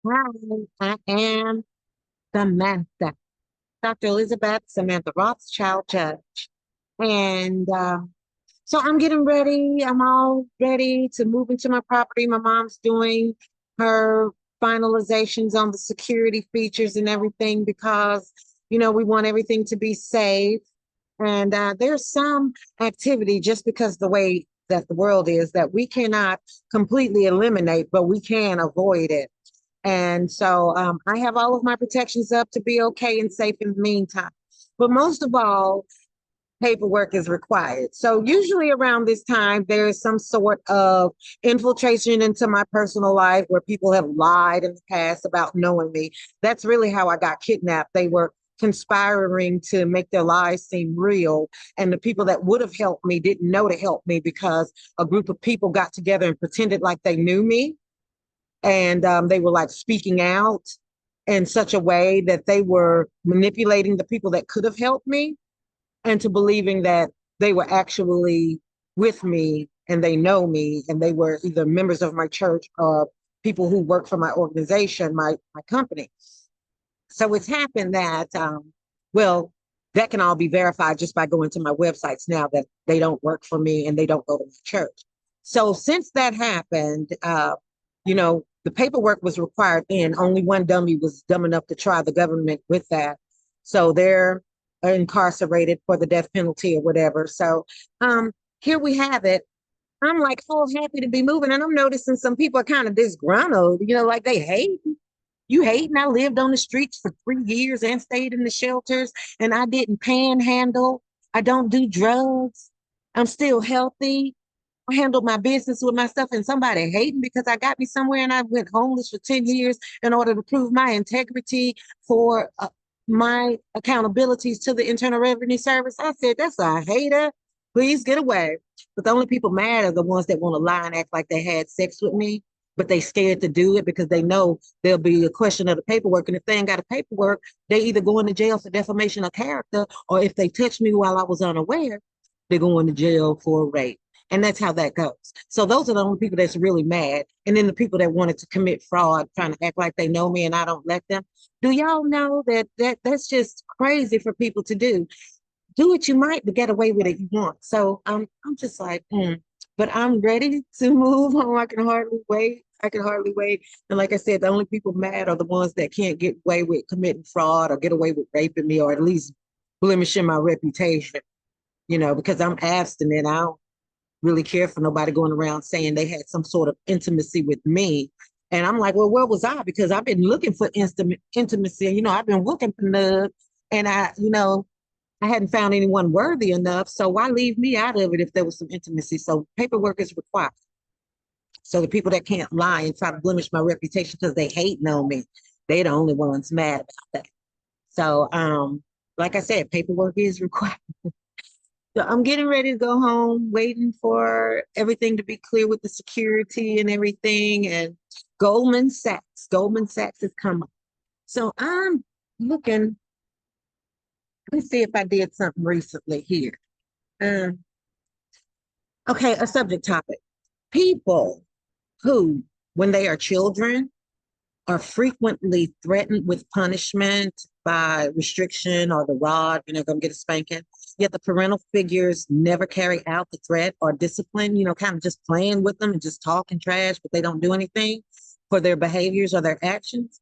Hi, I am Samantha, Dr. Elizabeth Samantha Rothschild Judge. And so I'm getting ready. I'm all ready to move into my property. My mom's doing her finalizations on the security features and everything because, we want everything to be safe. And there's some activity just because the way that the world is that we cannot completely eliminate, but we can avoid it. And so I have all of my protections up to be okay and safe in the meantime. But most of all, paperwork is required. So usually around this time, there is some sort of infiltration into my personal life where people have lied in the past about knowing me. That's really how I got kidnapped. They were conspiring to make their lies seem real. And the people that would have helped me didn't know to help me because a group of people got together and pretended like they knew me, and they were like speaking out in such a way that they were manipulating the people that could have helped me into believing that they were actually with me and they know me and they were either members of my church or people who work for my organization, my company. So it's happened that, well, that can all be verified just by going to my websites now that they don't work for me and they don't go to my church. So since that happened, the paperwork was required in. Only one dummy was dumb enough to try the government with that. So they're incarcerated for the death penalty or whatever. So here we have it. I'm like, oh, happy to be moving. And I'm noticing some people are kind of disgruntled, like they hate. You hating? I lived on the streets for 3 years and stayed in the shelters, and I didn't panhandle. I don't do drugs. I'm still healthy. I handled my business with myself, and somebody hating because I got me somewhere and I went homeless for 10 years in order to prove my integrity for my accountabilities to the Internal Revenue Service. I said, that's a hater. Please get away. But the only people mad are the ones that want to lie and act like they had sex with me, but they scared to do it because they know there'll be a question of the paperwork. And if they ain't got a paperwork, they either go into jail for defamation of character, or if they touch me while I was unaware, they're going to jail for rape. And that's how that goes. So those are the only people that's really mad. And then the people that wanted to commit fraud, trying to act like they know me and I don't let them. Do y'all know that's just crazy for people to do? Do what you might to get away with it you want. So I'm just like, but I'm ready to move on. I can hardly wait. I can hardly wait. And like I said, the only people mad are the ones that can't get away with committing fraud or get away with raping me or at least blemishing my reputation, because I'm abstinent. I don't really care for nobody going around saying they had some sort of intimacy with me. And I'm like, well, where was I? Because I've been looking for intimacy. I've been looking for love. And I hadn't found anyone worthy enough. So why leave me out of it if there was some intimacy? So paperwork is required. So the people that can't lie and try to blemish my reputation because they hate know me, they're the only ones mad about that. So like I said, paperwork is required. So I'm getting ready to go home, waiting for everything to be clear with the security and everything. And Goldman Sachs is coming. So I'm looking, let's see if I did something recently here. Um, okay, a subject topic. People who, when they are children, are frequently threatened with punishment by restriction or the rod, going to get a spanking. Yet the parental figures never carry out the threat or discipline, kind of just playing with them and just talking trash, but they don't do anything for their behaviors or their actions.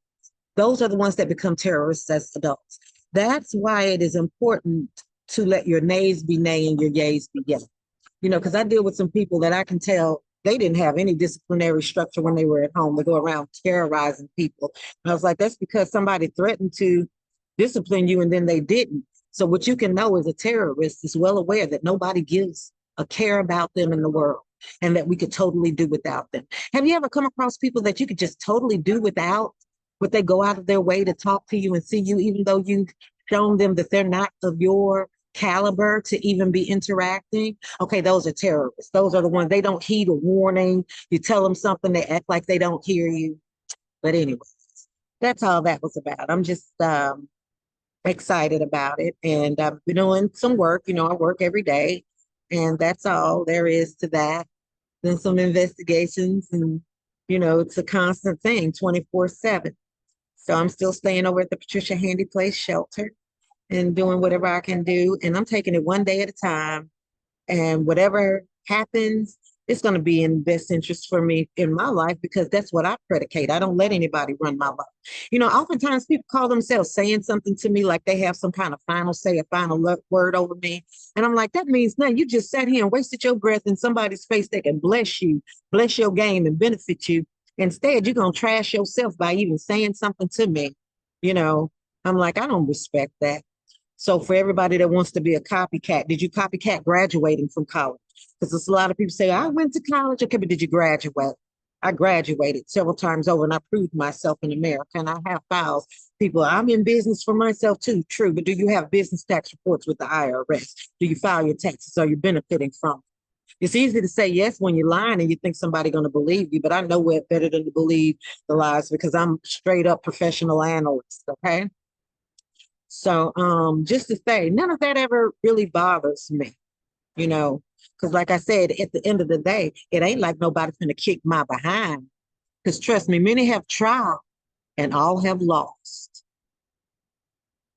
Those are the ones that become terrorists as adults. That's why it is important to let your nays be nay and your yays be yay. Because I deal with some people that I can tell they didn't have any disciplinary structure when they were at home. They go around terrorizing people. And I was like, that's because somebody threatened to discipline you and then they didn't. So what you can know is a terrorist is well aware that nobody gives a care about them in the world and that we could totally do without them. Have you ever come across people that you could just totally do without, but they go out of their way to talk to you and see you, even though you've shown them that they're not of your caliber to even be interacting? Okay, those are terrorists. Those are the ones, they don't heed a warning. You tell them something, they act like they don't hear you. But anyway, that's all that was about. I'm just excited about it. And I've been doing some work. I work every day. And that's all there is to that. Then some investigations and You know, it's a constant thing, 24/7. So I'm still staying over at the Patricia Handy Place shelter and doing whatever I can do. And I'm taking it one day at a time. And whatever happens, it's going to be in best interest for me in my life because that's what I predicate. I don't let anybody run my life. You know, oftentimes people call themselves saying something to me like they have some kind of final say, a final word over me. And I'm like, that means nothing. You just sat here and wasted your breath in somebody's face that can bless you, bless your game and benefit you. Instead, you're going to trash yourself by even saying something to me. You know, I'm like, I don't respect that. So for everybody that wants to be a copycat, did you copycat graduating from college? Because there's a lot of people say, I went to college. Okay, but did you graduate? I graduated several times over and I proved myself in America and I have files. People, I'm in business for myself too, true, but do you have business tax reports with the IRS? Do you file your taxes? Are you benefiting from it? It's easy to say yes when you're lying and you think somebody's going to believe you, but I know it better than to believe the lies because I'm straight up professional analyst, okay? So just to say, none of that ever really bothers me, you know, because like I said, at the end of the day, it ain't like nobody's gonna kick my behind. Because trust me, many have tried and all have lost.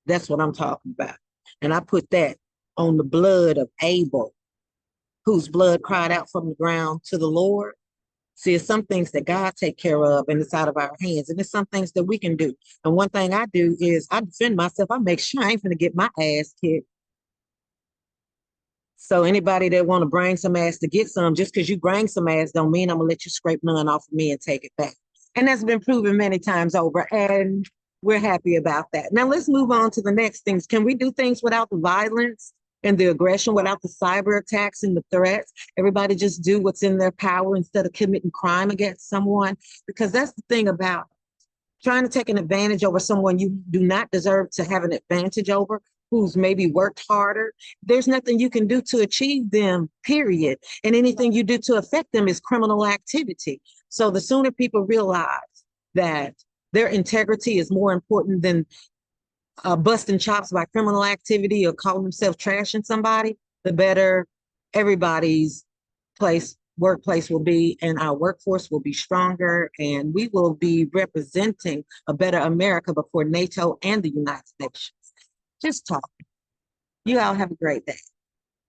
That's what I'm talking about. And I put that on the blood of Abel, whose blood cried out from the ground to the Lord. See, it's some things that God take care of and it's out of our hands. And it's some things that we can do. And one thing I do is I defend myself. I make sure I ain't gonna get my ass kicked. So anybody that want to bring some ass to get some, just because you bring some ass don't mean I'm gonna let you scrape none off of me and take it back. And that's been proven many times over. And we're happy about that. Now let's move on to the next things. Can we do things without the violence and the aggression, without the cyber attacks and the threats? Everybody just do what's in their power instead of committing crime against someone? Because that's the thing about trying to take an advantage over someone you do not deserve to have an advantage over, who's maybe worked harder. There's nothing you can do to achieve them, period. And anything you do to affect them is criminal activity. So the sooner people realize that their integrity is more important than busting chops by criminal activity or calling themselves trashing somebody, the better everybody's workplace will be, and our workforce will be stronger, and we will be representing a better America before NATO and the United Nations. Just talk. You all have a great day.